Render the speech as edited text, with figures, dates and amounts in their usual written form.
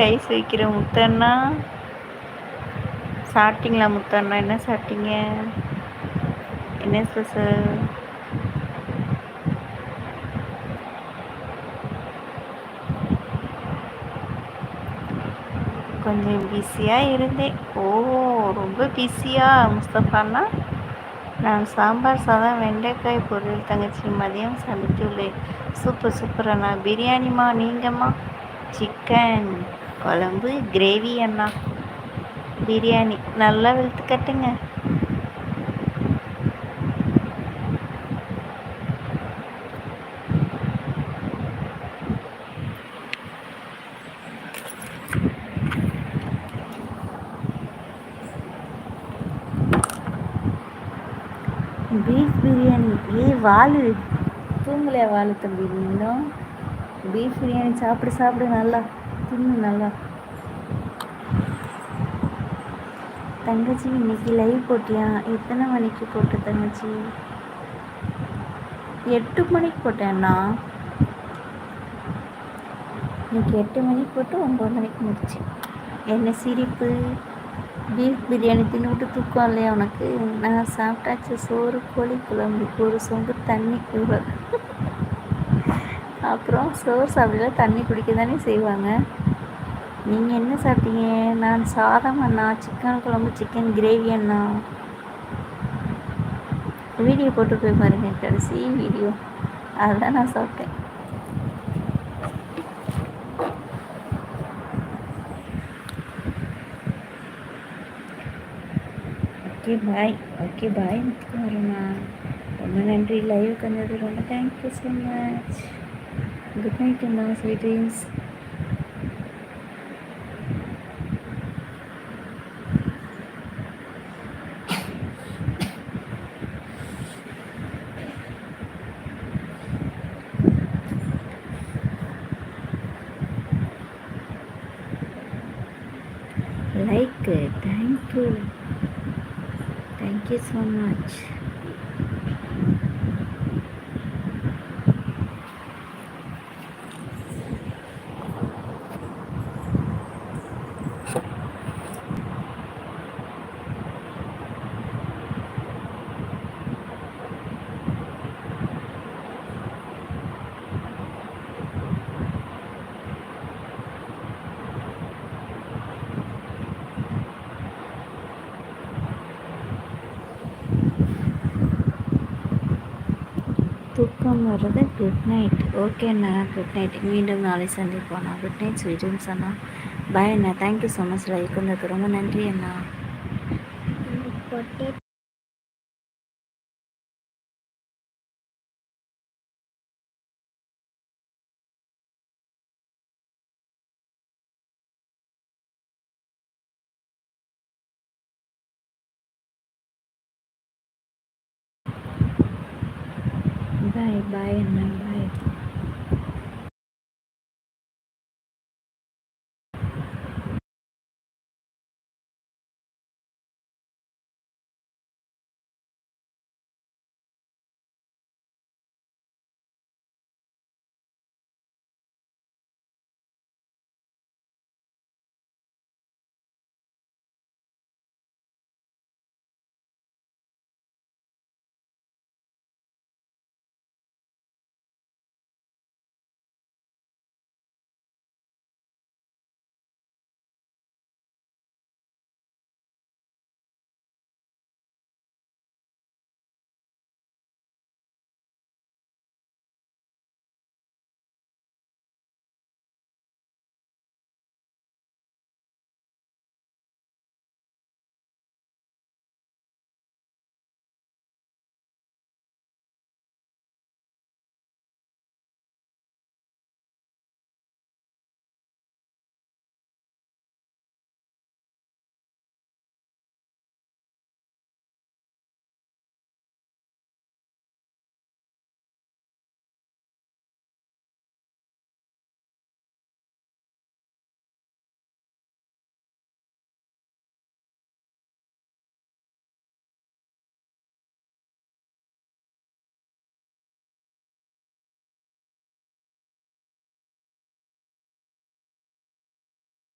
Ice வைக்கிற முத்தண்ணா. சாப்பிட்டீங்களா முத்தண்ணா? என்ன சாப்பிட்டீங்க? என்ன ஸ்பெஷல்? கொஞ்சம் பிஸியாக இருந்தேன். ஓ, ரொம்ப பிஸியா முஸ்தஃபாண்ணா? நான் சாம்பார் சாதம் வெண்டைக்காய் பொரியல் தங்கச்சி மதியம் சமைத்துள்ளேன். சூப்பர் சூப்பர் அண்ணா. பிரியாணிமா நீங்கம்மா? சிக்கன் குழம்பு கிரேவி அண்ணா. பிரியாணி நல்லா வெளுத்து கட்டுங்க. பீஃப் பிரியாணி. வாழு தூங்கலையா வாழு தம்பி? நீங்களும் பீஃப் பிரியாணி சாப்பிடு சாப்பிடு, நல்லா தின்னு நல்லா. தங்கச்சி இன்னைக்கு லைவ் போட்டியா? எத்தனை மணிக்கு போட்ட தங்கச்சி? 8 மணிக்கு போட்டேன்னா. இன்னைக்கு 8 மணிக்கு போட்டு 9 மணிக்கு முடிச்சு. என்ன சிரிப்பு? பீஃப் பிரியாணி தின்னுவிட்டு தூக்கம் இல்லையா உனக்கு? நான் சாப்பிட்டாச்சு. சோறு கோழி குழம்பு ஒரு சொம்பு தண்ணி கூட. அப்புறம் சோறு சாப்பிடல தண்ணி குடிக்க தானே செய்வாங்க. நீங்கள் என்ன சாப்பிட்டீங்க? நான் சாதம் அண்ணா, சிக்கன் குழம்பு சிக்கன் கிரேவி அண்ணா. வீடியோ போட்டு போய் பாருங்க, கடைசி வீடியோ அதுதான் நான் சாப்பிட்டேன். Okay bye. ஓகே பாய் முத்துக்குமாரண்ணா. ரொம்ப நன்றி லைவ் வந்தது. ரொம்ப thank you so much. Good night அண்ணா. Sweet dreams. Like thank you. Thank you so much. தூக்கம் வருது. Good night. ஓகே அண்ணா, குட் நைட். மீண்டும் நாளை சந்திப்போம் அண்ணா. குட் நைட் ஸ்வீட் ட்ரீம்ஸ் அண்ணா. பாய் அண்ணா. தேங்க்யூ ஸோ மச் லைக் வந்ததுக்கு ரொம்ப நன்றி அண்ணா. பாய் பாய் அண்ணா.